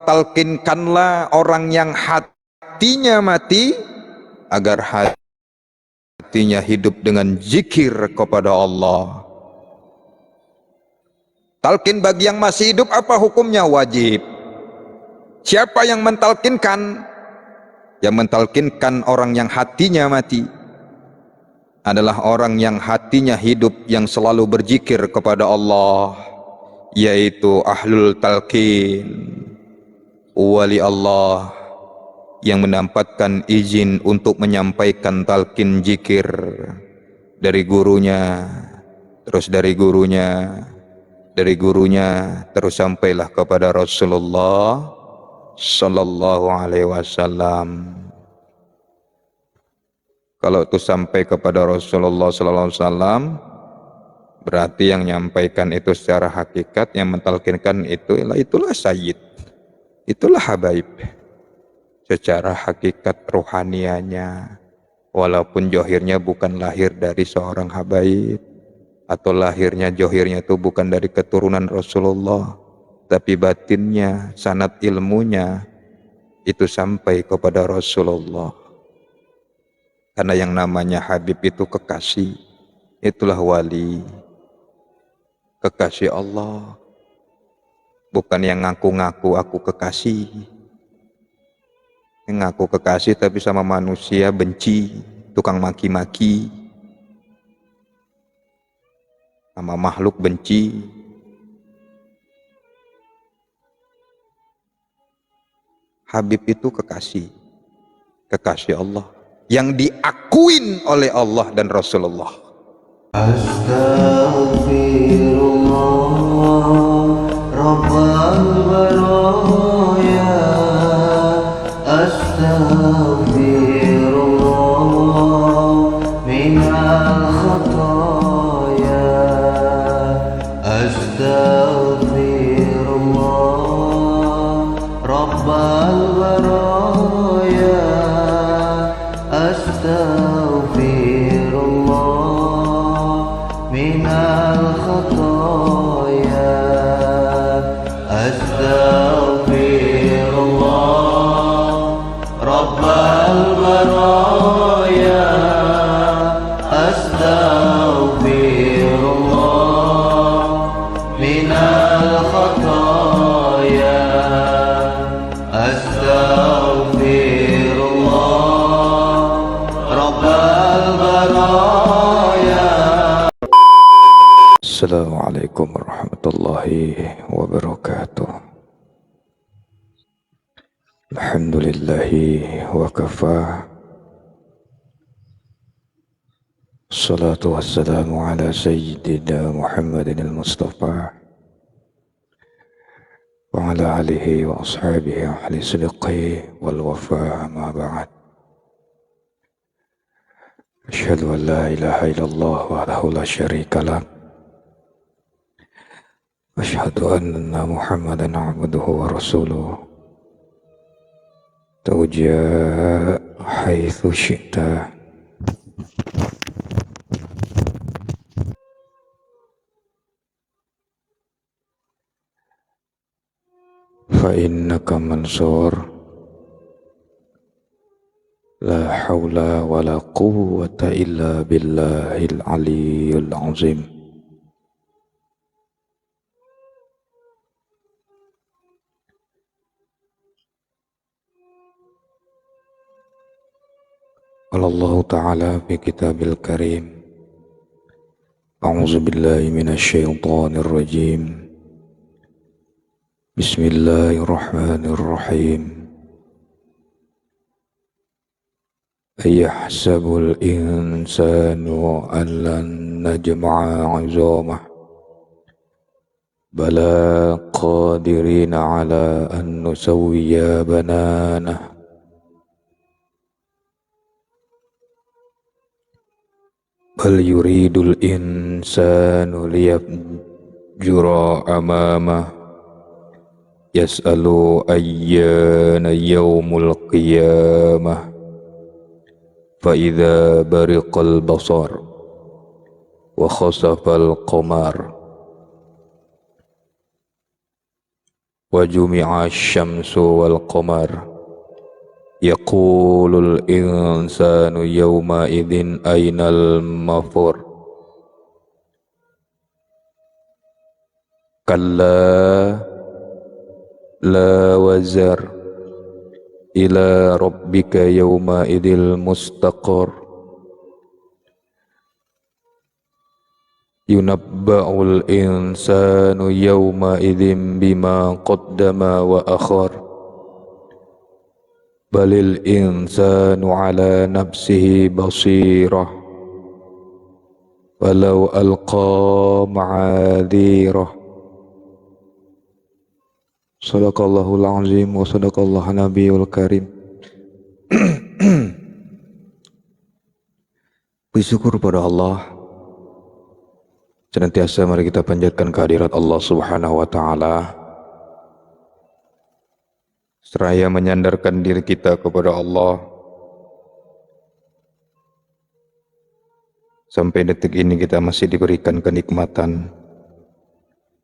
talkinkanlah orang yang hatinya mati agar hatinya hidup dengan zikir kepada Allah. Talkin bagi yang masih hidup apa hukumnya? Wajib. Siapa yang mentalkinkan? Yang mentalkinkan orang yang hatinya mati adalah orang yang hatinya hidup, yang selalu berzikir kepada Allah, yaitu ahlul talqin, wali Allah yang mendapatkan izin untuk menyampaikan talqin zikir dari gurunya, terus dari gurunya, terus sampailah kepada Rasulullah sallallahu alaihi wasallam. Kalau itu sampai kepada Rasulullah sallallahu alaihi wasallam, berarti yang menyampaikan itu secara hakikat, yang mentalkinkan itulah sayyid, itulah habaib. Secara hakikat rohanianya, walaupun johirnya bukan lahir dari seorang habaib, atau lahirnya johirnya itu bukan dari keturunan Rasulullah, tapi batinnya, sanad ilmunya itu sampai kepada Rasulullah. Karena yang namanya Habib itu kekasih, itulah wali, kekasih Allah. Bukan yang ngaku-ngaku aku kekasih, yang ngaku kekasih tapi sama manusia benci, tukang maki-maki, sama makhluk benci. Habib itu kekasih, kekasih Allah yang diakuin oleh Allah dan Rasulullah. Astaghfirullah Rabbal baraya, astaghfirullah minal khataya, astaghfirullah Rabbal baraya, astaghfirullah minal khataya, astaghfirullah Rabbal baraya, astaghfirullah minal khataya, astaghfirullah Rabbal baraya. Assalamualaikum warahmatullahi wabarakatuh. Alhamdulillahi wa kafa. Salatu wassalamu ala sayyidina Muhammadin al-Mustafa wa ala alihi wa ashabihi ahli sidqi wal wafa, ma ba'd. Asyhadu an la ilaha illallah wahdahu la syarika lah. Asyhadu anna Muhammadan abduhu wa rasuluh. Tawja haitsu syi'ta. Fa innaka mansur. La hawla wa la quwwata illa billahil aliyyil azim. Allah Ta'ala fi kitabil karim. A'udzu billahi minasy syaithanir rajim. Bismillahirrahmanirrahim. Ayahsabul insanu an lan najma'a 'idhamah. Bala qadirina 'ala an nusawwiya bananah. Bal yuridul insanu liyafjura amamah. Yas'alu ayyana yaumul qiyamah. Fa idza bariqal basar wa khasafal qamar وجمع الشمس والقمر يقول الإنسان يومئذ أين المفر كلا لا وزر إلى ربك يومئذ المستقر ينبأ الإنسان يومئذ بما قدم وأخر بل الإنسان على نفسه بصيرة ولو ألقى معاذيره Sadaqallahul azim wa sadaqallahu nabiyul karim. Bersyukur pada Allah, senantiasa mari kita panjatkan kehadirat Allah Subhanahu wa taala, seraya menyandarkan diri kita kepada Allah. Sampai detik ini kita masih diberikan kenikmatan,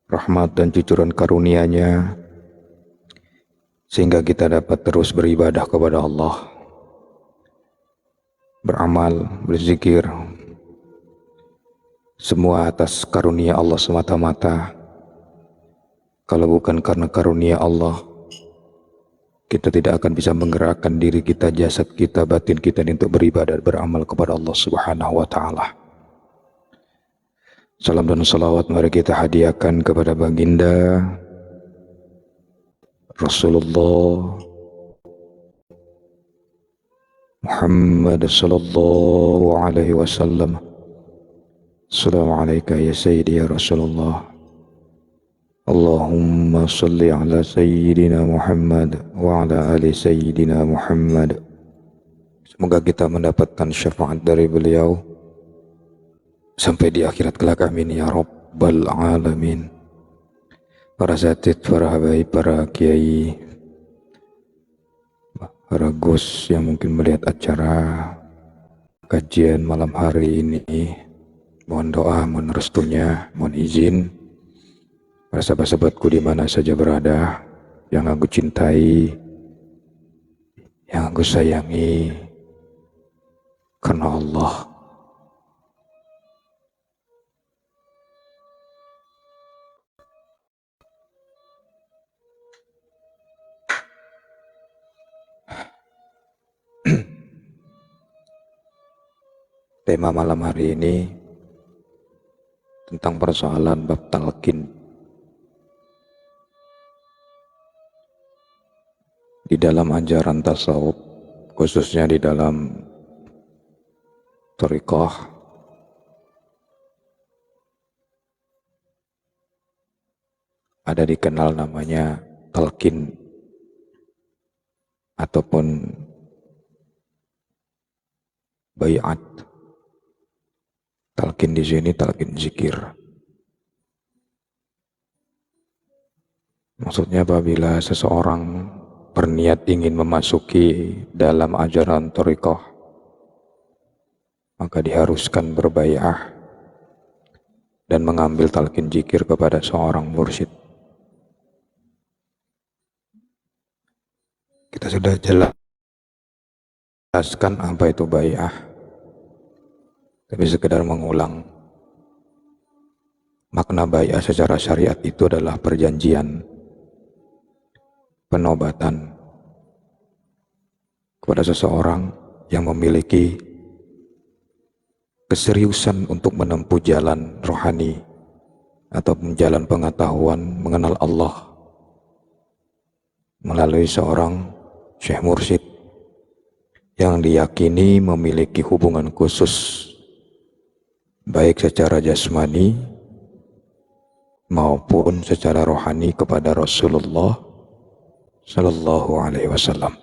rahmat dan cucuran karunia-Nya, sehingga kita dapat terus beribadah kepada Allah, beramal, berzikir, semua atas karunia Allah semata-mata. Kalau bukan karena karunia Allah, kita tidak akan bisa menggerakkan diri kita, jasad kita, batin kita untuk beribadah, beramal kepada Allah Subhanahu wa taala. Salam dan salawat mari kita hadiahkan kepada baginda Rasulullah Muhammad sallallahu alaihi wasallam. Assalamualaikum ya Sayyidi ya Rasulullah. Allahumma salli ala Sayyidina Muhammad wa ala ali Sayyidina Muhammad. Semoga kita mendapatkan syafaat dari beliau sampai di akhirat kelak, amin ya Rabbal alamin. Para zatid, para habaib, para kiai, para gus yang mungkin melihat acara kajian malam hari ini, mohon doa, mohon restunya, mohon izin. Para sahabat-sahabatku di mana saja berada, yang aku cintai, yang aku sayangi, karena Allah. Tema malam hari ini tentang persoalan bab talqin. Di dalam ajaran tasawuf, khususnya di dalam thariqah, ada dikenal namanya talqin ataupun bai'at. Talqin di sini talqin zikir. Maksudnya apabila seseorang berniat ingin memasuki dalam ajaran thariqah, maka diharuskan berbai'ah dan mengambil talqin zikir kepada seorang mursyid. Kita sudah jelaskan apa itu bai'ah, tapi sekedar mengulang. Makna bai'ah secara syariat itu adalah perjanjian, penobatan kepada seseorang yang memiliki keseriusan untuk menempuh jalan rohani atau jalan pengetahuan mengenal Allah melalui seorang syekh mursyid yang diyakini memiliki hubungan khusus baik secara jasmani maupun secara rohani kepada Rasulullah Sallallahu Alaihi Wasallam.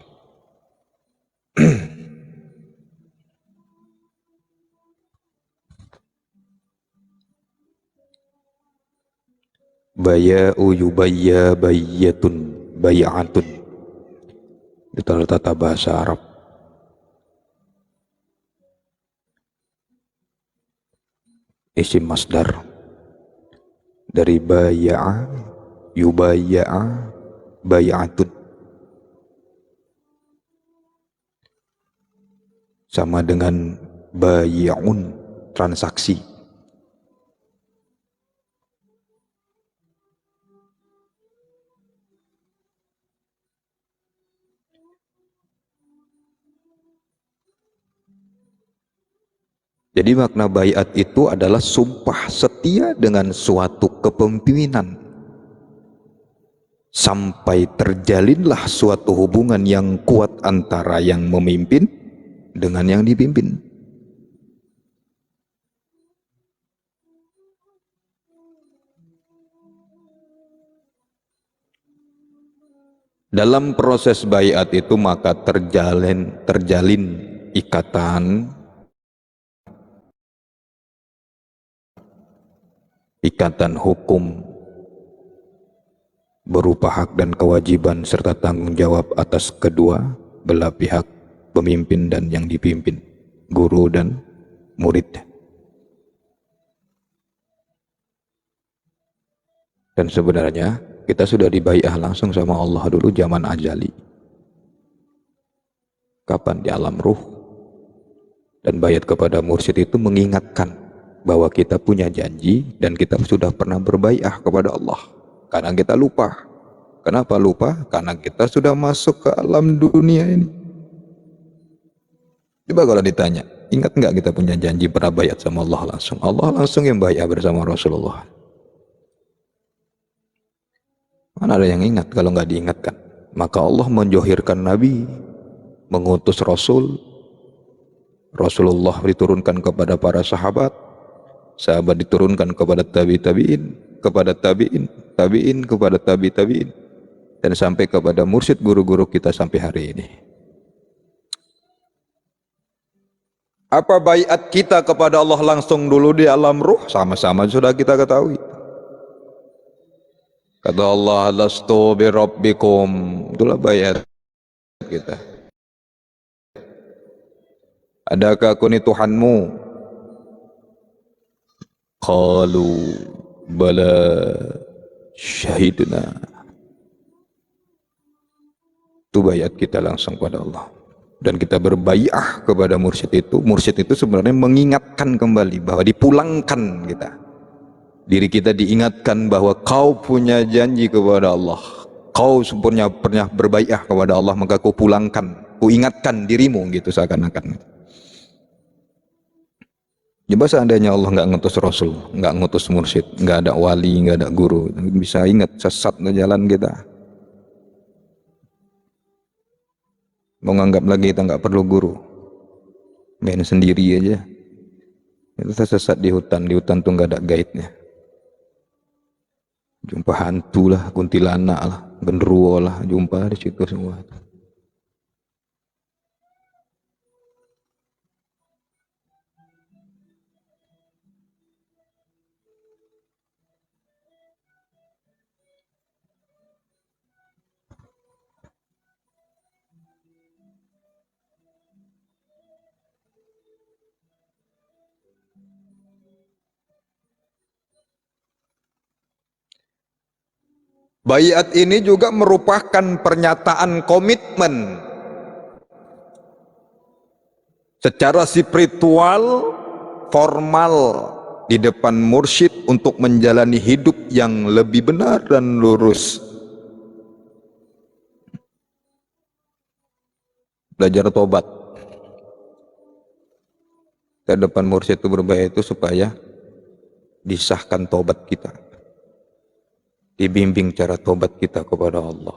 Baya'u yubayya bayyatun bay'atun. Itu adalah tata bahasa Arab. Isim masdar dari baya'a, yubayya'a, bai'atun. Sama dengan bai'un, transaksi. Jadi makna baiat itu adalah sumpah setia dengan suatu kepemimpinan sampai terjalinlah suatu hubungan yang kuat antara yang memimpin dengan yang dipimpin. Dalam proses baiat itu maka terjalin ikatan hukum berupa hak dan kewajiban serta tanggung jawab atas kedua belah pihak, pemimpin dan yang dipimpin, guru dan murid. Dan sebenarnya kita sudah dibai'ah langsung sama Allah dulu zaman ajali. Kapan? Di alam ruh. Dan baiat kepada mursyid itu mengingatkan bahwa kita punya janji dan kita sudah pernah berbai'ah kepada Allah. Karena kita lupa. Kenapa lupa? Karena kita sudah masuk ke alam dunia ini. Coba kalau ditanya, ingat nggak kita punya janji pernah baiat sama Allah langsung? Allah langsung yang bai'ah bersama Rasulullah. Mana ada yang ingat kalau nggak diingatkan? Maka Allah menjohirkan Nabi, mengutus Rasul, Rasulullah diturunkan kepada para sahabat, sahabat diturunkan kepada tabi'in, kepada tabi'in, kepada tabi'in, dan sampai kepada mursyid guru-guru kita sampai hari ini. Apa baiat kita kepada Allah langsung dulu di alam ruh? Sama-sama sudah kita ketahui. Kata Allah, lastu bi rabbikum. Itulah baiat kita. Adakah aku ini Tuhanmu? Qalu bala syahidna. Itu baiat kita langsung pada Allah. Dan kita berbai'ah kepada mursyid itu. Mursyid itu sebenarnya mengingatkan kembali bahwa dipulangkan kita. Diri kita diingatkan bahwa kau punya janji kepada Allah. Kau pernah berbai'ah kepada Allah, maka kau pulangkan. Kau ingatkan dirimu gitu seakan-akan. Coba seandainya Allah nggak ngutus Rasul, nggak ngutus mursyid, nggak ada wali, nggak ada guru, bisa ingat sesat ke jalan kita. Mau nganggap lagi kita nggak perlu guru, main sendiri aja. Itu tersesat di hutan tuh nggak ada guide-nya. Jumpa hantu lah, kuntilanak lah, genderuwo lah, jumpa di situ semua. Baiat ini juga merupakan pernyataan komitmen secara spiritual, formal di depan mursyid untuk menjalani hidup yang lebih benar dan lurus. Belajar tobat. Ke depan mursyid itu berbaiat itu supaya disahkan tobat kita. Dibimbing cara tobat kita kepada Allah.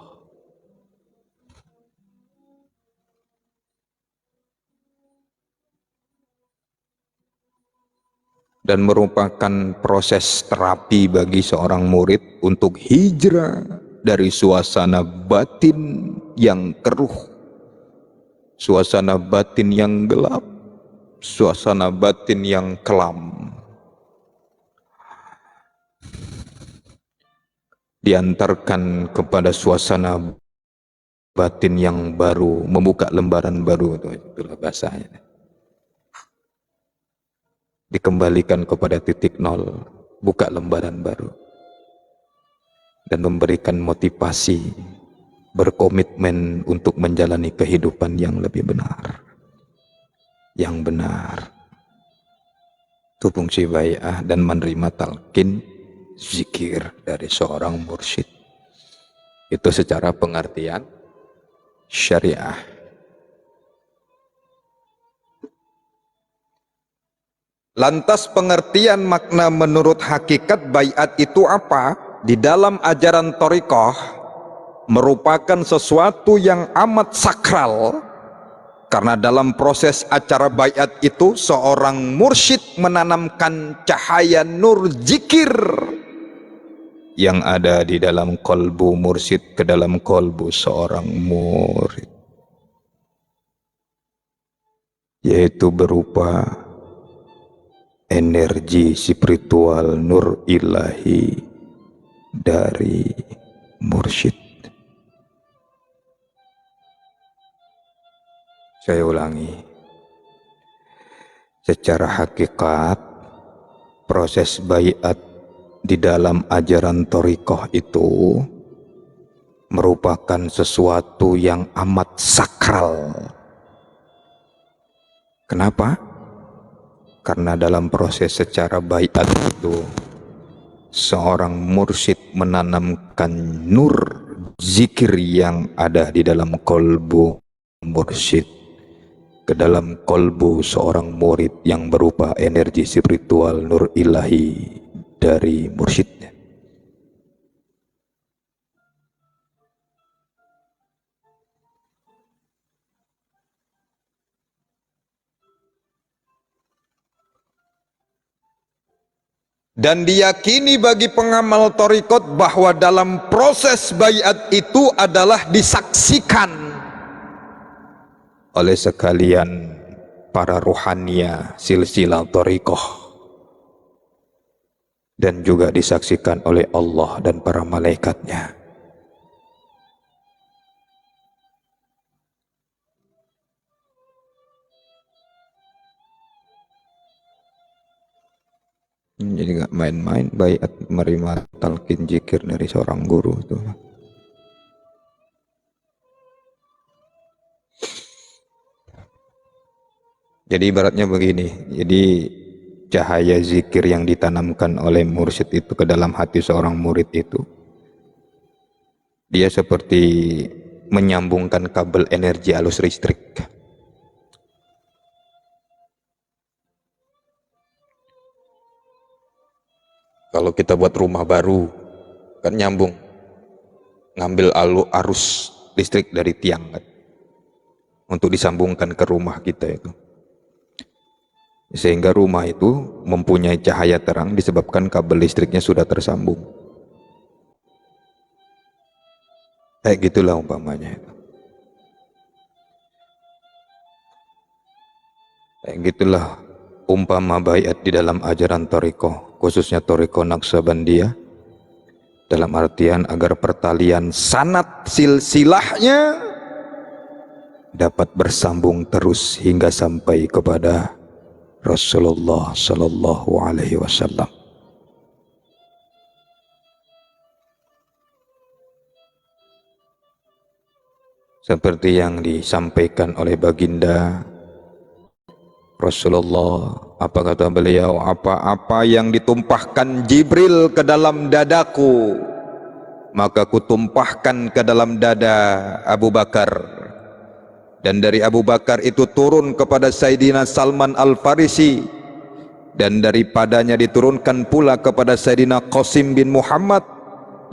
Dan merupakan proses terapi bagi seorang murid untuk hijrah dari suasana batin yang keruh, suasana batin yang gelap, suasana batin yang kelam. Diantarkan kepada suasana batin yang baru, membuka lembaran baru, itulah bahasanya. Dikembalikan kepada titik nol, buka lembaran baru, dan memberikan motivasi berkomitmen untuk menjalani kehidupan yang lebih benar. Yang benar. Itu fungsi bai'ah dan menerima talqin zikir dari seorang mursyid. Itu secara pengertian syariah. Lantas pengertian makna menurut hakikat baiat itu apa? Di dalam ajaran thariqah merupakan sesuatu yang amat sakral, karena dalam proses acara baiat itu seorang mursyid menanamkan cahaya nur zikir yang ada di dalam kolbu mursyid ke dalam kolbu seorang murid, yaitu berupa energi spiritual nur ilahi dari mursyid. Saya ulangi, secara hakikat proses baiat di dalam ajaran thariqah itu merupakan sesuatu yang amat sakral. Kenapa? Karena dalam proses secara baiat itu seorang mursyid menanamkan nur zikir yang ada di dalam kolbu mursyid ke dalam kolbu seorang murid yang berupa energi spiritual nur ilahi dari mursyidnya. Dan diyakini bagi pengamal thariqat bahwa dalam proses baiat itu adalah disaksikan oleh sekalian para ruhania silsilah thariqah, dan juga disaksikan oleh Allah dan para malaikatnya. Jadi gak main-main baiat menerima talqin zikir dari seorang guru itu. Jadi ibaratnya begini, jadi cahaya zikir yang ditanamkan oleh mursyid itu ke dalam hati seorang murid itu, dia seperti menyambungkan kabel energi arus listrik. Kalau kita buat rumah baru, kan nyambung, ngambil arus listrik dari tiang kan, untuk disambungkan ke rumah kita itu. Sehingga rumah itu mempunyai cahaya terang disebabkan kabel listriknya sudah tersambung. Kayak gitulah umpamanya itu. Kayak gitulah umpama baiat di dalam ajaran thariqah, khususnya thariqah Naqsabandiyah, dalam artian agar pertalian sanad silsilahnya dapat bersambung terus hingga sampai kepada Rasulullah Sallallahu Alaihi Wasallam. Seperti yang disampaikan oleh baginda Rasulullah, apa kata beliau? Apa-apa yang ditumpahkan Jibril ke dalam dadaku, maka kutumpahkan ke dalam dada Abu Bakar. Dan dari Abu Bakar itu turun kepada Sayyidina Salman Al-Farisi, dan daripadanya diturunkan pula kepada Sayyidina Qasim bin Muhammad,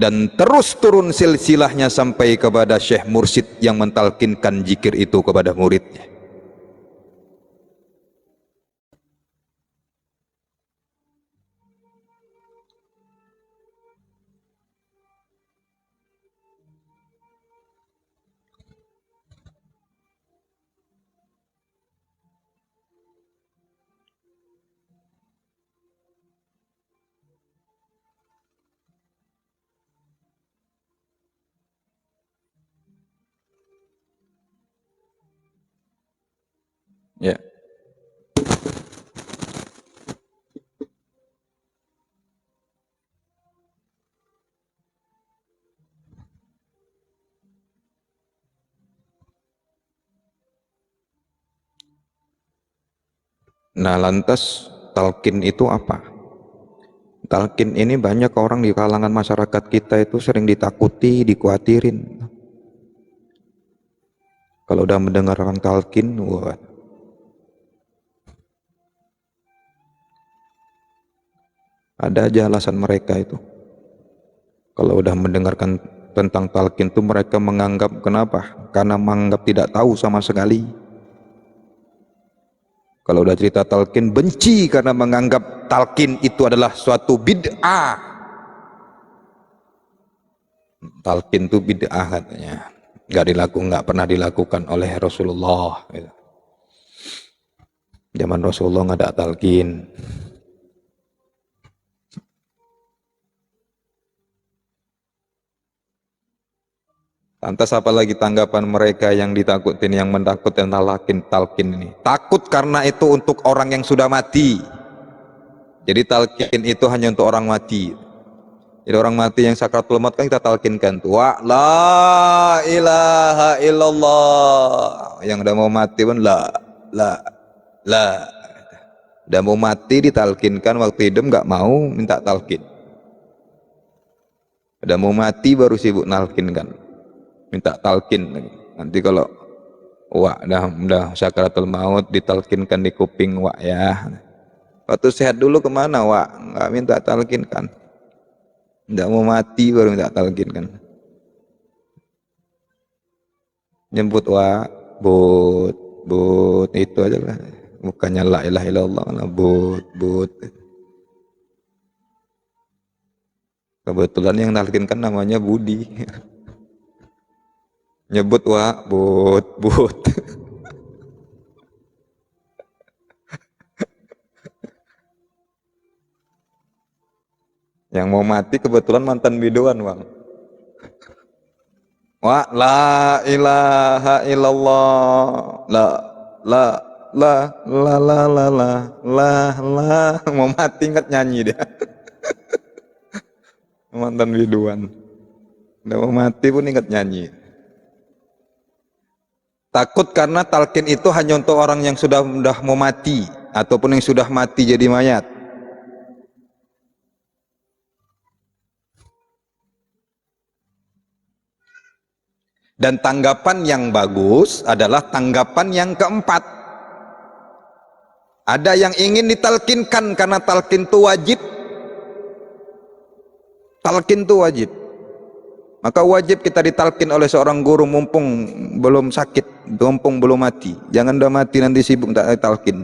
dan terus turun silsilahnya sampai kepada Syekh Mursyid yang mentalkinkan zikir itu kepada muridnya. Ya. Nah, lantas talqin itu apa? Talqin ini banyak orang di kalangan masyarakat kita itu sering ditakuti, dikhawatirin. Kalau udah mendengar orang talqin, wah, ada aja alasan mereka itu. Kalau udah mendengarkan tentang talqin itu mereka menganggap, kenapa? Karena menganggap tidak tahu sama sekali. Kalau udah cerita talqin, benci karena menganggap talqin itu adalah suatu bid'ah. Talqin itu bid'ah katanya. Nggak pernah dilakukan oleh Rasulullah. Zaman Rasulullah nggak ada talqin. Lantas apalagi tanggapan mereka yang ditakutin, yang mentakutkan talqin ini? Takut karena itu untuk orang yang sudah mati. Jadi talqin itu hanya untuk orang mati. Jadi orang mati yang sakratul maut kan kita talqinkan tuh, wa la ilaha illallah. Yang udah mau mati pun la. Udah mau mati ditalqinkan, waktu hidup nggak mau minta talqin. Udah mau mati baru sibuk nalkinkan, minta talqin lagi. Nanti kalau wak udah sakaratul maut ditalkinkan di kuping wak ya. Waktu sehat dulu kemana wak? Nggak minta talkinkan. Nggak mau mati baru minta talkinkan. Nyebut wak, but itu aja lah. Bukannya la ilaha illallah, but. Kebetulan yang talkinkan namanya Budi. Nyebut wak, but. Yang mau mati kebetulan mantan biduan, Bang. Wa la ilaha illallah. La. Mau mati ingat nyanyi dia. Mantan biduan. Udah mau mati pun ingat nyanyi. Takut karena talqin itu hanya untuk orang yang sudah mau mati ataupun yang sudah mati jadi mayat. Dan tanggapan yang bagus adalah tanggapan yang keempat. Ada yang ingin ditalkinkan karena talqin itu wajib. Talqin itu wajib. Maka wajib kita ditalkin oleh seorang guru mumpung belum sakit, mumpung belum mati. Jangan udah mati nanti sibuk tak talkin.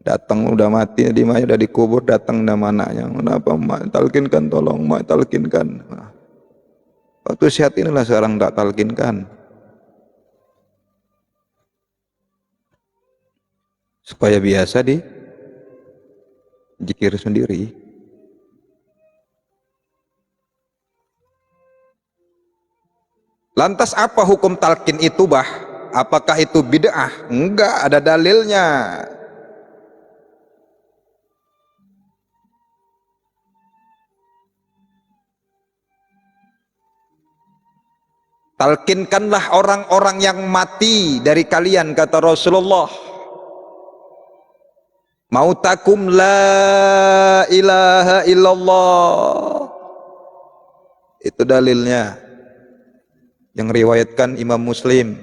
Datang udah mati, di mana udah dikubur, datang nama anaknya. Kenapa mak talkinkan, tolong mak talkinkan. Waktu sehat inilah sekarang tak talkinkan. Supaya biasa di zikir sendiri. Lantas apa hukum talqin itu, Bah? Apakah itu bid'ah? Enggak, ada dalilnya. Talqinkanlah orang-orang yang mati dari kalian, kata Rasulullah. Mautakum la ilaha illallah. Itu dalilnya. Yang riwayatkan Imam Muslim.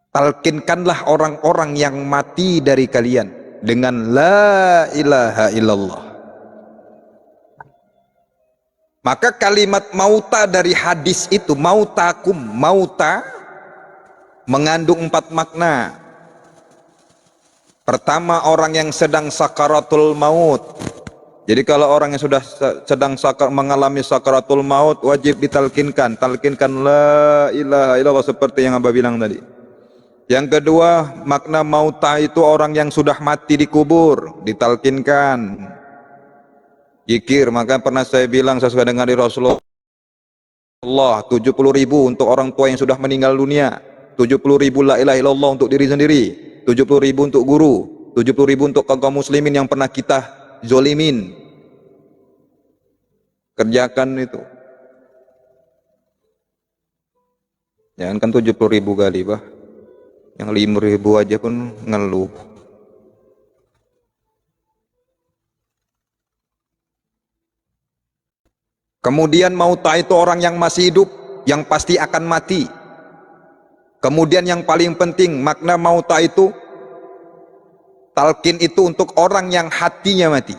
Talqinkanlah orang-orang yang mati dari kalian dengan la ilaha illallah. Maka kalimat mauta dari hadis itu, mautakum, mauta mengandung 4 makna. Pertama, orang yang sedang sakaratul maut. Jadi kalau orang yang sudah sedang mengalami sakaratul maut wajib ditalkinkan. Talkinkan la ilaha illallah seperti yang Abah bilang tadi. Yang kedua, makna mauta itu orang yang sudah mati dikubur, ditalkinkan. Zikir, maka pernah saya bilang sesuai dengan di Rasulullah 70.000 untuk orang tua yang sudah meninggal dunia, 70.000 la ilaha illallah untuk diri sendiri, 70.000 untuk guru, 70.000 untuk kaum muslimin yang pernah kita zolimin. Kerjakan itu. Jangan kan 70.000 kali, bah. Yang 5.000 aja pun ngeluh. Kemudian mauta itu orang yang masih hidup, yang pasti akan mati. Kemudian yang paling penting, makna mauta itu, talqin itu untuk orang yang hatinya mati.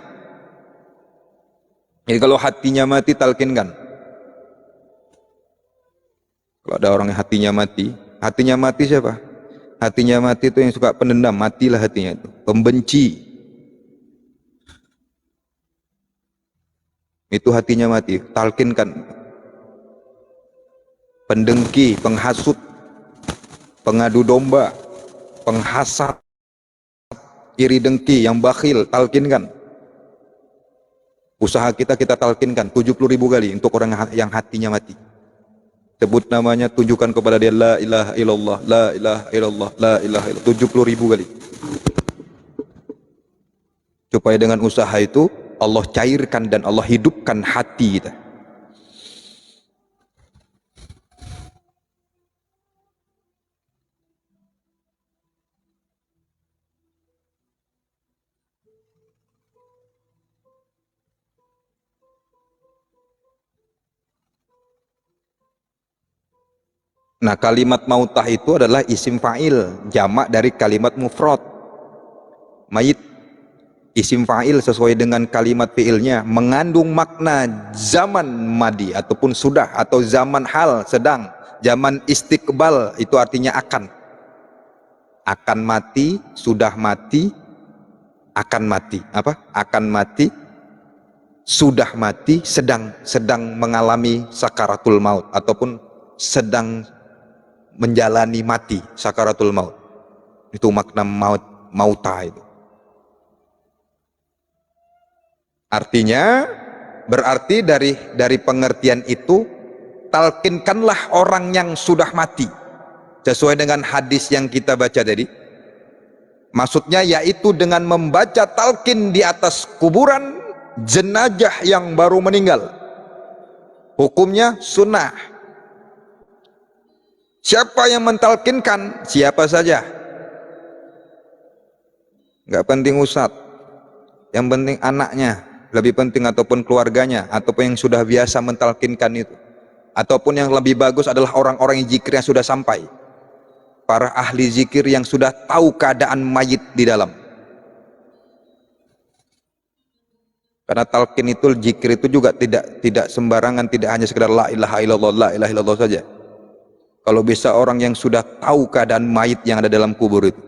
Jadi kalau hatinya mati, talqinkan. Kalau ada orang yang hatinya mati siapa? Hatinya mati itu yang suka pendendam, matilah hatinya itu. Pembenci. Itu hatinya mati, talqinkan. Pendengki, penghasut, pengadu domba, penghasat, iri dengki, yang bakhil, talqinkan. Usaha kita talqinkan 70.000 kali untuk orang yang hatinya mati. Sebut namanya, tunjukkan kepada dia la ilaha illallah, la ilaha illallah, la ilaha illallah 70.000 kali. Supaya dengan usaha itu Allah cairkan dan Allah hidupkan hati kita. Nah, kalimat mautah itu adalah isim fa'il, jamak dari kalimat mufrad. Mayit, isim fa'il sesuai dengan kalimat fi'ilnya, mengandung makna zaman madi ataupun sudah, atau zaman hal, sedang, zaman istiqbal, itu artinya akan. Akan mati, sudah mati, akan mati. Apa? Akan mati, sudah mati, sedang mengalami sakaratul maut, ataupun sedang menjalani mati, sakaratul maut. Itu makna mauta itu. Artinya, berarti dari pengertian itu, talqinkanlah orang yang sudah mati. Sesuai dengan hadis yang kita baca tadi. Maksudnya yaitu dengan membaca talqin di atas kuburan jenazah yang baru meninggal. Hukumnya sunnah. Siapa yang mentalkinkan? Siapa saja. Enggak penting ustadz. Yang penting anaknya, lebih penting, ataupun keluarganya, ataupun yang sudah biasa mentalkinkan itu. Ataupun yang lebih bagus adalah orang-orang yang zikir yang sudah sampai. Para ahli zikir yang sudah tahu keadaan mayit di dalam. Karena talqin itu, zikir itu juga tidak sembarangan, tidak hanya sekedar la ilaha illallah, la ilaha illallah saja. Kalau bisa orang yang sudah tahu keadaan mayit yang ada dalam kubur itu.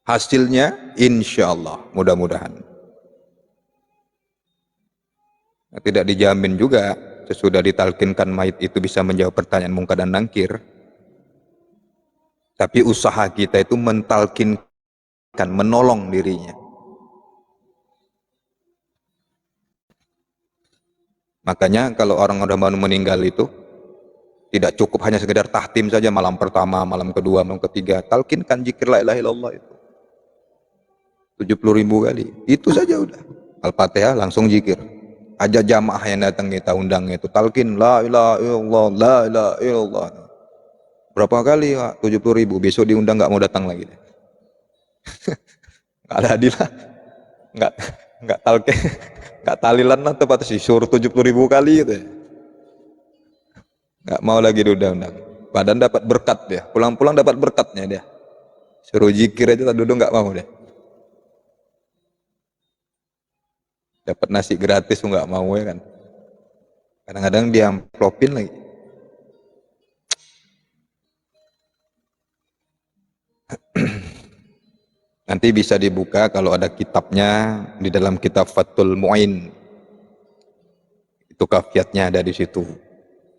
Hasilnya insya Allah, mudah-mudahan. Nah, tidak dijamin juga sesudah ditalkinkan mayit itu bisa menjawab pertanyaan mungkar dan nangkir. Tapi usaha kita itu mentalkinkan, menolong dirinya. Makanya kalau orang udah mau meninggal itu, tidak cukup hanya sekedar tahtim saja malam pertama, malam kedua, malam ketiga. Talkinkan zikir la ilaha illallah itu 70.000 kali. Itu saja udah. Al-Fatihah langsung zikir. Aja jamaah yang datang kita undang itu talkin la ilaha illallah, la ilaha illallah. Berapa kali? 70.000. Besok diundang nggak mau datang lagi. Nggak ada adil lah. Nggak talkin, nggak talilan lah, tepat sih suruh 70.000 kali gitu ya. Nggak mau lagi diundang-undang. Badan dapat berkat dia, pulang-pulang dapat berkatnya dia. Suruh zikir aja tak duduk nggak mau dia. Dapat nasi gratis nggak mau ya kan. Kadang-kadang dia amplopin lagi. Nanti bisa dibuka kalau ada kitabnya, di dalam kitab Fathul Mu'in. Itu kafiatnya ada di situ.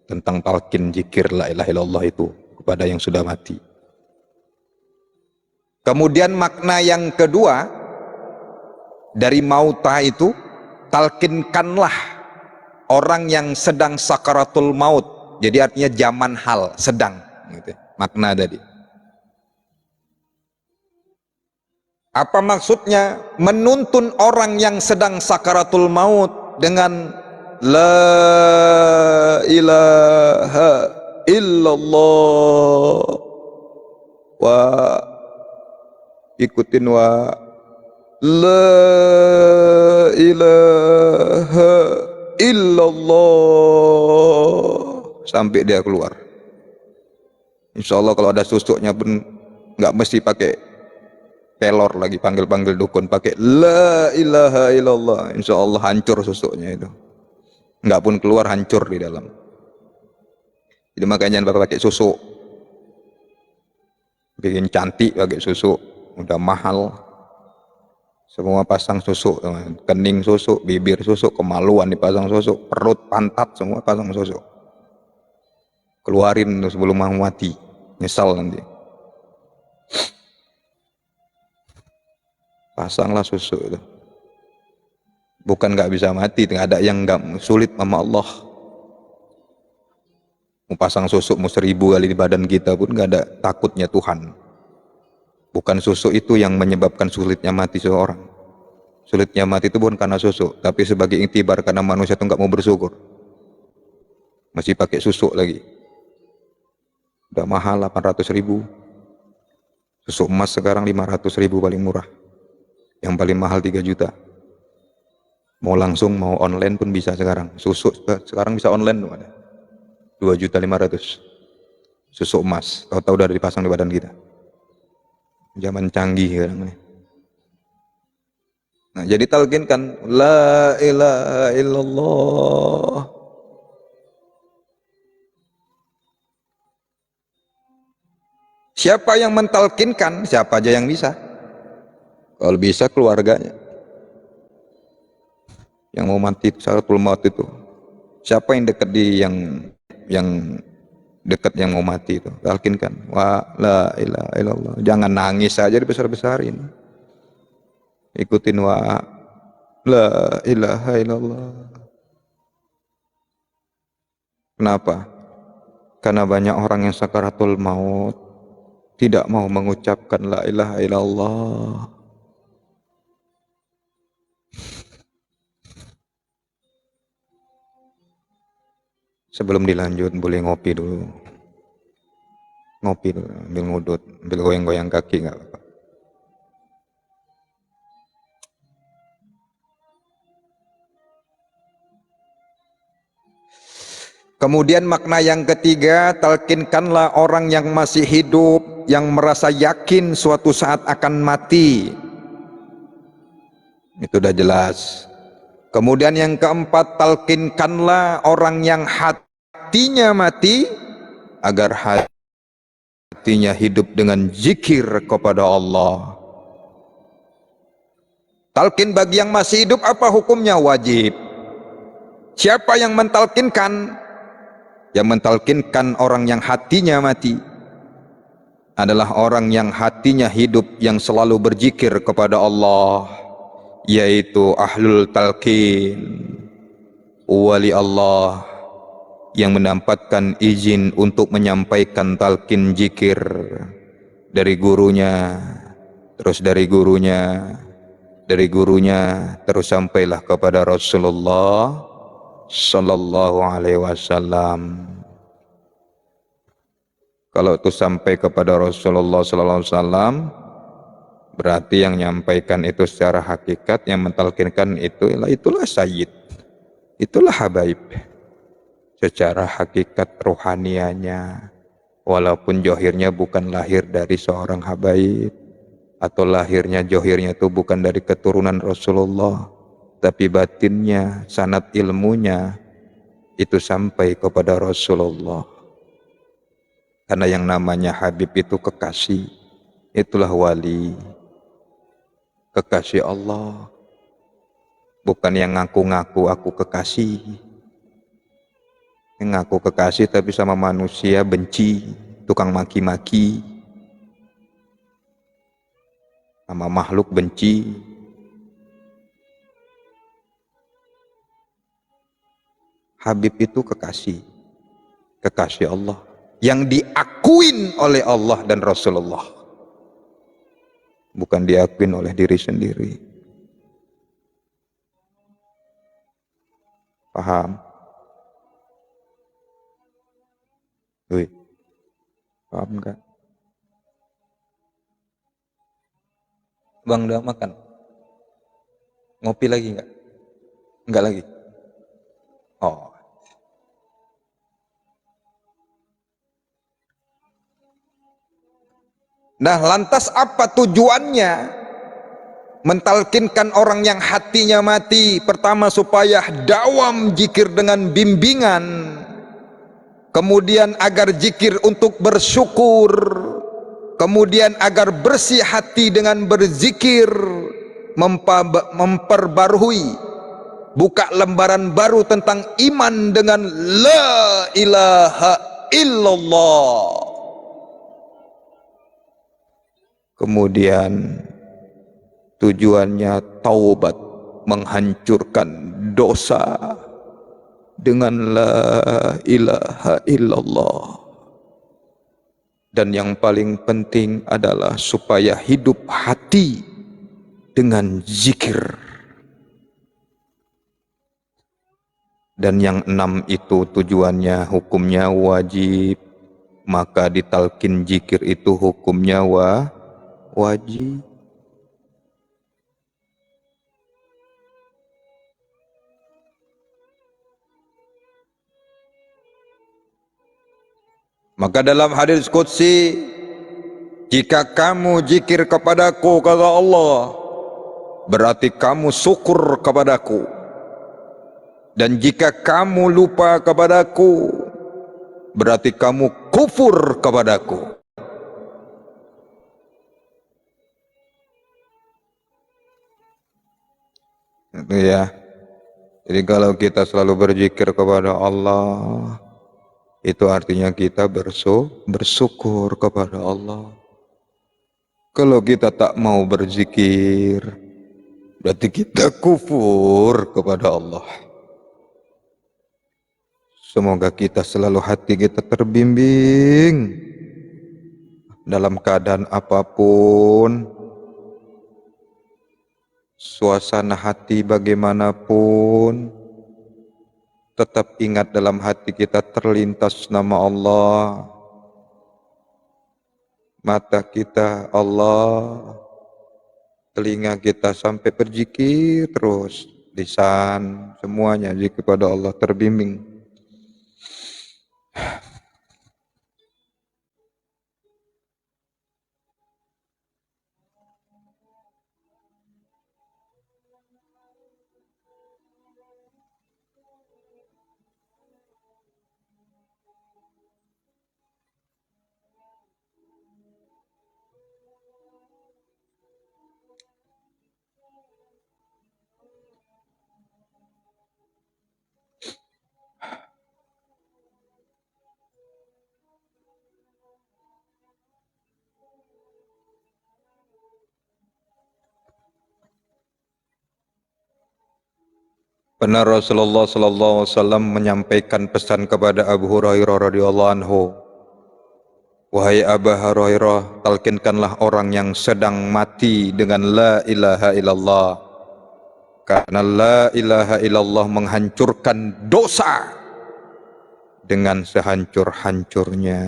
Tentang talqin zikir la ilaha illallah itu kepada yang sudah mati. Kemudian makna yang kedua dari mauta itu, talqinkanlah orang yang sedang sakaratul maut. Jadi artinya zaman hal, sedang gitu. Makna tadi. Apa maksudnya? Menuntun orang yang sedang sakaratul maut dengan la ilaha illallah. Wa ikutin wa la ilaha illallah sampai dia keluar. Insya Allah kalau ada susuknya pun nggak mesti pakai pelor lagi, panggil-panggil dukun, pakai la ilaha illallah, insya Allah hancur susuknya itu, nggak pun keluar, hancur di dalam. Jadi makanya jangan pakai susuk, bikin cantik pakai susuk, udah mahal. Semua pasang susuk, kening susuk, bibir susuk, kemaluan dipasang susuk, perut, pantat semua pasang susuk. Keluarin sebelum mau mati, nyesal nanti. Pasanglah susuk itu. Bukan nggak bisa mati, nggak ada yang nggak sulit sama Allah. Mau pasang susuk mau 1000 kali di badan kita pun nggak ada takutnya Tuhan. Bukan susuk itu yang menyebabkan sulitnya mati seseorang. Sulitnya mati itu bukan karena susuk, tapi sebagai iktibar karena manusia itu nggak mau bersyukur. Masih pakai susuk lagi. Udah mahal 800.000. Susuk emas sekarang 500.000 paling murah. Yang paling mahal 3 juta. Mau langsung mau online pun bisa sekarang. Susuk sekarang bisa online tuh ada. 2.500.000. Susuk emas, tahu-tahu udah dipasang di badan kita. Zaman canggih sekarang ini. Nah, jadi talqinkan la ilaha illallah. Siapa yang mentalkinkan? Siapa aja yang bisa. Kalau bisa keluarganya. Yang mau mati syaratul maut itu. Siapa yang dekat di yang dekat yang mau mati itu, talkinkan wa la ilaha illallah. Jangan nangis saja dibesar-besarin. Ikutin wa la ilaha illallah. Kenapa? Karena banyak orang yang sakaratul maut tidak mau mengucapkan la ilaha illallah. Sebelum dilanjut boleh ngopi dulu. Ngopi dulu, ambil ngudut, ambil goyang-goyang kaki nggak apa-apa. Kemudian makna yang ketiga, talkinkanlah orang yang masih hidup, yang merasa yakin suatu saat akan mati. Itu udah jelas. Kemudian yang keempat, talkinkanlah orang yang hatinya mati, agar hatinya hidup dengan zikir kepada Allah. Talkin bagi yang masih hidup apa hukumnya? Wajib. Siapa yang mentalkinkan? Yang mentalkinkan orang yang hatinya mati adalah orang yang hatinya hidup, yang selalu berzikir kepada Allah, yaitu ahlul talqin, wali Allah yang mendapatkan izin untuk menyampaikan talqin zikir dari gurunya, terus dari gurunya, terus sampailah kepada Rasulullah sallallahu alaihi wasallam. Kalau itu sampai kepada Rasulullah sallallahu alaihi wasallam, berarti yang menyampaikan itu secara hakikat, yang mentalkinkan itu itulah sayyid, itulah habaib. Secara hakikat rohanianya, walaupun johirnya bukan lahir dari seorang habaib, atau lahirnya johirnya itu bukan dari keturunan Rasulullah, tapi batinnya, sanad ilmunya itu sampai kepada Rasulullah. Karena yang namanya Habib itu kekasih, itulah wali, kekasih Allah. Bukan yang ngaku-ngaku aku kekasih, yang ngaku kekasih tapi sama manusia benci, tukang maki-maki, sama makhluk benci. Habib itu kekasih, kekasih Allah, yang diakuin oleh Allah dan Rasulullah, bukan diakuin oleh diri sendiri. Paham? Wih. Paham nggak? Bang udah makan? Ngopi lagi nggak? Nggak lagi? Oh. Nah, lantas apa tujuannya? Mentalkinkan orang yang hatinya mati, pertama supaya dawam zikir dengan bimbingan, kemudian agar zikir untuk bersyukur, kemudian agar bersih hati dengan berzikir, memperbarui, buka lembaran baru tentang iman dengan la ilaha illallah. Kemudian tujuannya taubat, menghancurkan dosa dengan la ilaha illallah. Dan yang paling penting adalah supaya hidup hati dengan zikir. Dan yang 6 itu tujuannya, hukumnya wajib, maka ditalkin zikir itu hukumnya wajib. Maka dalam hadis qudsi, jika kamu zikir kepadaku, kata Allah, berarti kamu syukur kepadaku. Dan jika kamu lupa kepadaku, berarti kamu kufur kepadaku. Itu ya. Jadi kalau kita selalu berzikir kepada Allah, itu artinya kita bersyukur kepada Allah. Kalau kita tak mau berzikir, berarti kita kufur kepada Allah. Semoga kita selalu hati kita terbimbing dalam keadaan apapun, suasana hati bagaimanapun, tetap ingat dalam hati kita terlintas nama Allah, mata kita Allah, telinga kita sampai berzikir terus, lisan semuanya zikir kepada Allah, terbimbing. Pernah Rasulullah sallallahu alaihi wasallam menyampaikan pesan kepada Abu Hurairah radhiyallahu anhu, wahai Abu Hurairah, talkinkanlah orang yang sedang mati dengan la ilaha illallah, karena la ilaha illallah menghancurkan dosa dengan sehancur-hancurnya.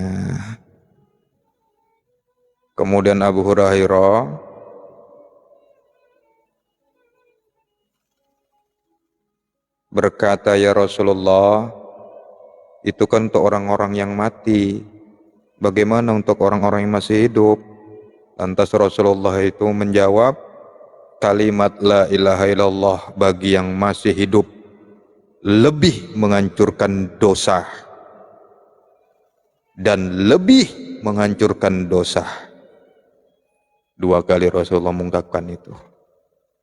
Kemudian Abu Hurairah berkata, ya Rasulullah, itu kan untuk orang-orang yang mati, bagaimana untuk orang-orang yang masih hidup? Lantas Rasulullah itu menjawab, kalimat la ilaha illallah bagi yang masih hidup lebih menghancurkan dosa dan lebih menghancurkan dosa. 2 kali Rasulullah mengungkapkan itu,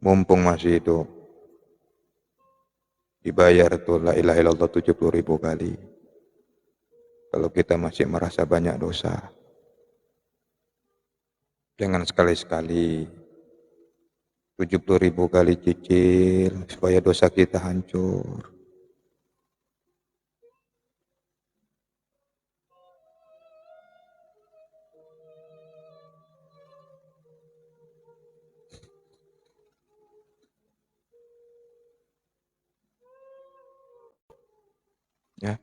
mumpung masih hidup. Dibayar tuh la ilaha illallah 70.000 kali. Kalau kita masih merasa banyak dosa, jangan sekali-sekali 70.000 kali cicil supaya dosa kita hancur. Ya.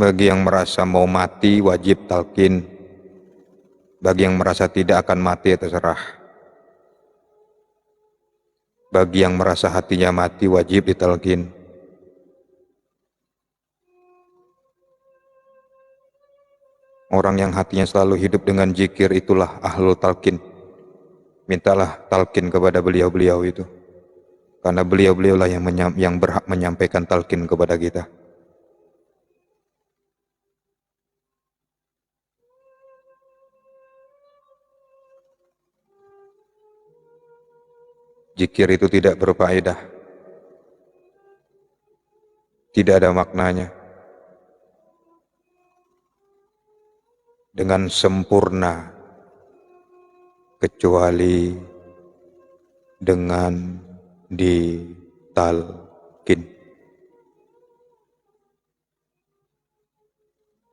Bagi yang merasa mau mati wajib talqin. Bagi yang merasa tidak akan mati terserah. Bagi yang merasa hatinya mati wajib ditalqin. Orang yang hatinya selalu hidup dengan zikir itulah ahlul talqin. Mintalah talqin kepada beliau-beliau itu. Karena beliau-beliaulah yang berhak menyampaikan talqin kepada kita. Zikir itu tidak berfaedah. Tidak ada maknanya. Dengan sempurna kecuali dengan ditalqin.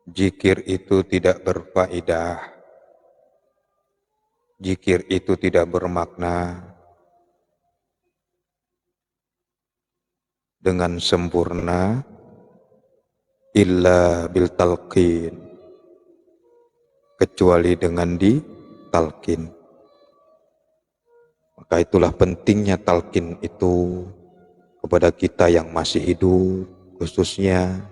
Zikir itu tidak berfaedah. Zikir itu tidak bermakna dengan sempurna illa bil talqin, kecuali dengan ditalqin. Maka itulah pentingnya talqin itu kepada kita yang masih hidup, khususnya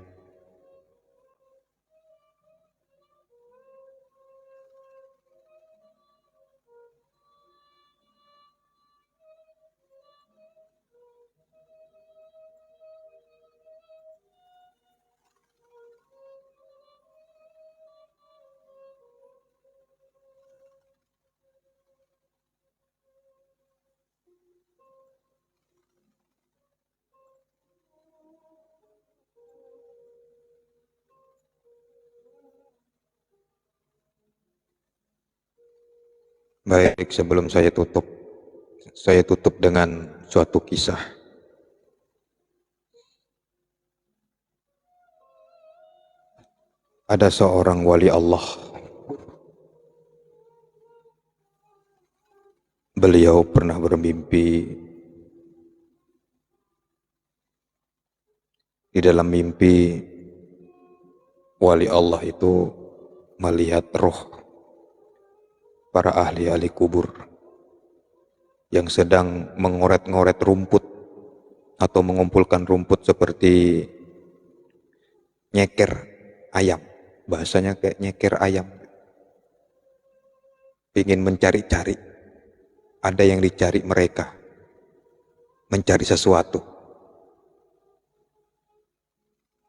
baik. Sebelum saya tutup dengan suatu kisah. Ada seorang wali Allah. Beliau pernah bermimpi. Di dalam mimpi, wali Allah itu melihat roh para ahli-ahli kubur yang sedang mengoret-ngoret rumput atau mengumpulkan rumput seperti nyeker ayam. Bahasanya kayak nyeker ayam. Ingin mencari-cari. Ada yang dicari mereka. Mencari sesuatu.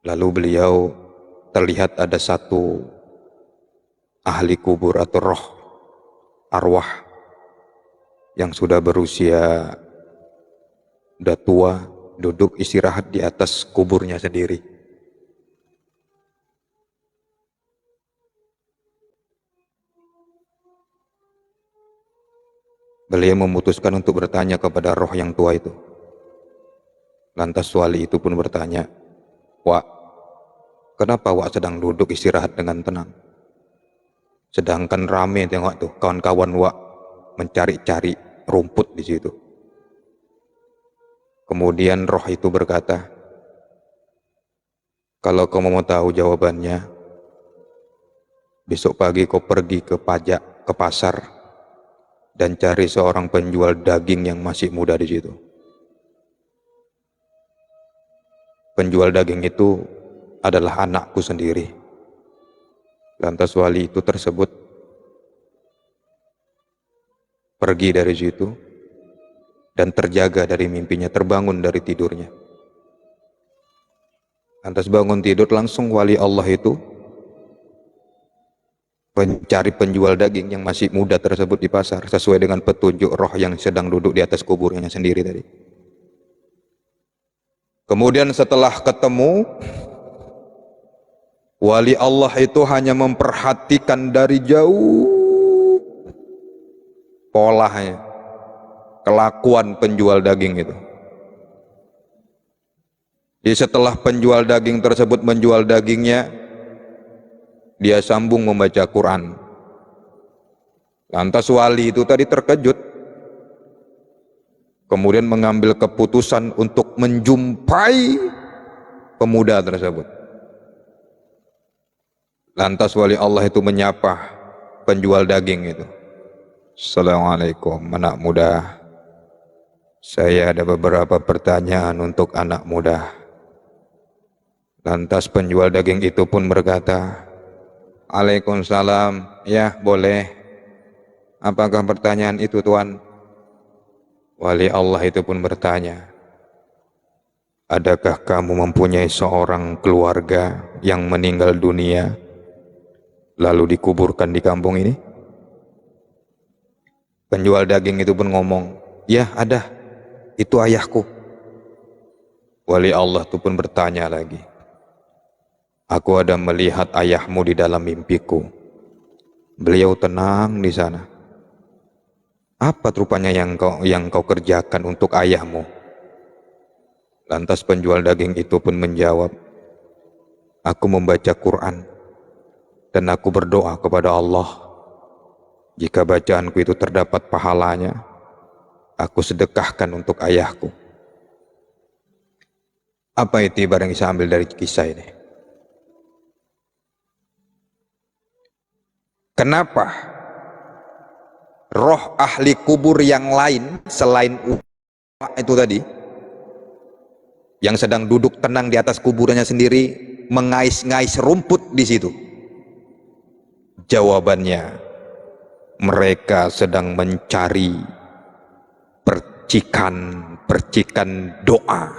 Lalu beliau terlihat ada satu ahli kubur atau roh arwah yang sudah berusia, sudah tua, duduk istirahat di atas kuburnya sendiri. Beliau memutuskan untuk bertanya kepada roh yang tua itu. Lantas wali itu pun bertanya, "Wak, kenapa Wak sedang duduk istirahat dengan tenang? Sedangkan rame tengok tuh kawan-kawan Wak mencari-cari rumput di situ." Kemudian roh itu berkata, "Kalau kamu mau tahu jawabannya, besok pagi kau pergi ke pasar dan cari seorang penjual daging yang masih muda di situ. Penjual daging itu adalah anakku sendiri." Lantas wali itu tersebut pergi dari situ dan terjaga dari mimpinya, terbangun dari tidurnya. Lantas bangun tidur, langsung wali Allah itu mencari penjual daging yang masih muda tersebut di pasar, sesuai dengan petunjuk roh yang sedang duduk di atas kuburnya sendiri tadi. Kemudian setelah ketemu, wali Allah itu hanya memperhatikan dari jauh polanya, kelakuan penjual daging itu. Jadi setelah penjual daging tersebut menjual dagingnya, dia sambung membaca Quran. Lantas wali itu tadi terkejut, kemudian mengambil keputusan untuk menjumpai pemuda tersebut. Lantas wali Allah itu menyapa penjual daging itu. Assalamualaikum anak muda. Saya ada beberapa pertanyaan untuk anak muda. Lantas penjual daging itu pun berkata, Waalaikumsalam, ya boleh. Apakah pertanyaan itu tuan? Wali Allah itu pun bertanya, adakah kamu mempunyai seorang keluarga yang meninggal dunia lalu dikuburkan di kampung ini? Penjual daging itu pun ngomong, ya ada, itu ayahku. Wali Allah itu pun bertanya lagi, aku ada melihat ayahmu di dalam mimpiku. Beliau tenang di sana. Apa rupanya yang kau kerjakan untuk ayahmu? Lantas penjual daging itu pun menjawab, aku membaca Quran dan aku berdoa kepada Allah. Jika bacaanku itu terdapat pahalanya, aku sedekahkan untuk ayahku. Apa itu barang yang saya ambil dari kisah ini? Kenapa roh ahli kubur yang lain selain itu tadi, yang sedang duduk tenang di atas kuburannya sendiri, mengais-ngais rumput di situ? Jawabannya, mereka sedang mencari percikan doa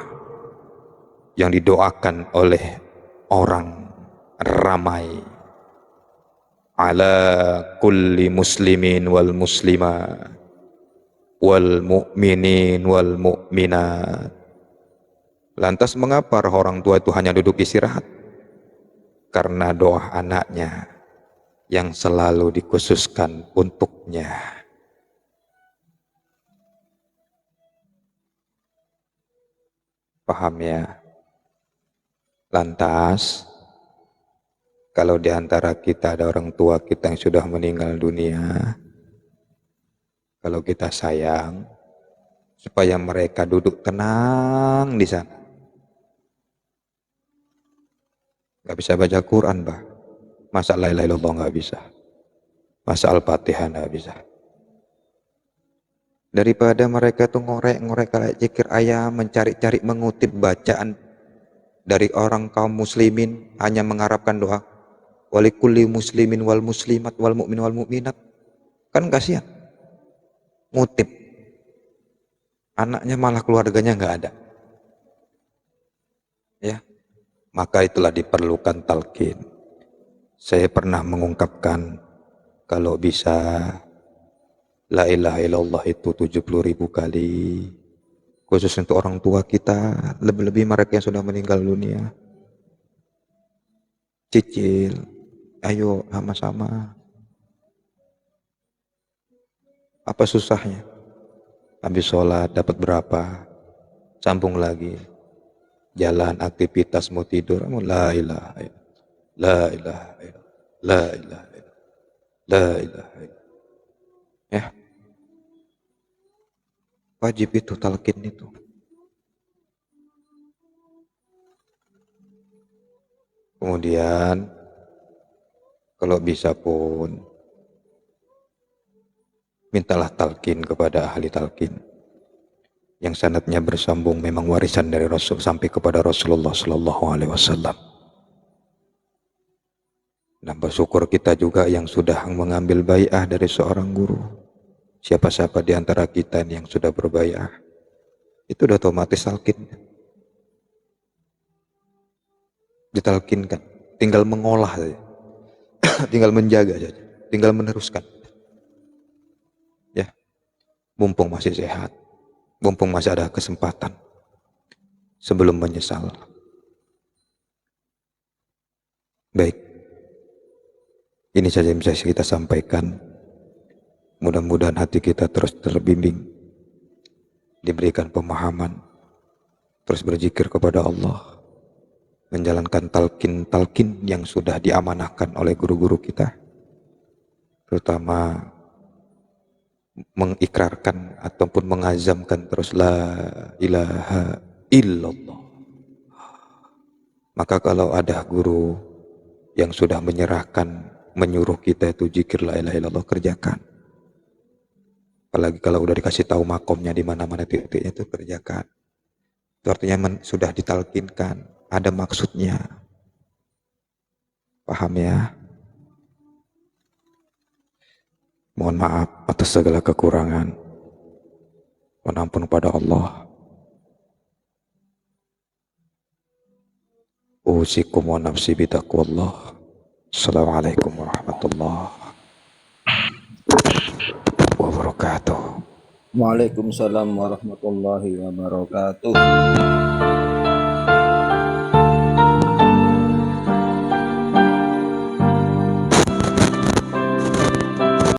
yang didoakan oleh orang ramai. Ala kulli muslimin wal muslimat wal mu'minin wal mu'minat. Lantas mengapa orang tua itu hanya duduk istirahat? Karena doa anaknya yang selalu dikhususkan untuknya. Paham ya? Lantas, kalau di antara kita ada orang tua kita yang sudah meninggal dunia, kalau kita sayang, supaya mereka duduk tenang di sana. Gak bisa baca Quran, Bah. Masa la ilaha illallah nggak bisa, masa Al-Fatihah nggak bisa. Daripada mereka tuh ngorek-ngorek kayak zikir ayam, mencari-cari mengutip bacaan dari orang kaum muslimin, hanya mengharapkan doa walikulli muslimin wal muslimat wal mu'min wal mu'minat, kan kasihan. Ngutip, anaknya malah keluarganya nggak ada. Ya, maka itulah diperlukan talqin. Saya pernah mengungkapkan, kalau bisa la ilaha illallah itu 70.000 kali, khusus untuk orang tua kita, lebih-lebih mereka yang sudah meninggal dunia. Cicil, ayo sama-sama. Apa susahnya? Habis sholat dapat berapa? Sambung lagi. Jalan, aktivitas, mau tidur, la ilaha illallah. La ilaha illallah, la ilaha illallah, la ilaha illallah. Ya, wajib itu talqin itu. Kemudian, kalau bisa pun, mintalah talqin kepada ahli talqin yang sanadnya bersambung, memang warisan dari Rasul sampai kepada Rasulullah Sallallahu Alaihi Wasallam. Dan bersyukur kita juga yang sudah mengambil bai'ah dari seorang guru. Siapa-siapa di antara kita yang sudah berbai'ah, itu udah otomatis talqin. Ditalkinkan, tinggal mengolah saja. Tinggal menjaga saja, tinggal meneruskan. Ya, mumpung masih sehat, mumpung masih ada kesempatan, sebelum menyesal. Baik. Ini saja yang bisa kita sampaikan. Mudah-mudahan hati kita terus terbimbing, diberikan pemahaman, terus berzikir kepada Allah, menjalankan talqin yang sudah diamanahkan oleh guru-guru kita, terutama mengikrarkan ataupun mengazamkan terus la ilaha illallah. Maka kalau ada guru yang sudah menyerahkan, menyuruh kita itu zikir la ilaha illallah, kerjakan. Apalagi kalau udah dikasih tahu makomnya di mana-mana titiknya itu kerjakan. Itu artinya sudah ditalkinkan, ada maksudnya. Paham ya? Mohon maaf atas segala kekurangan. Mohon ampun pada Allah. Usikum wa nafsi bitaqwallah. Assalamualaikum warahmatullahi wabarakatuh. Waalaikumsalam warahmatullahi wabarakatuh.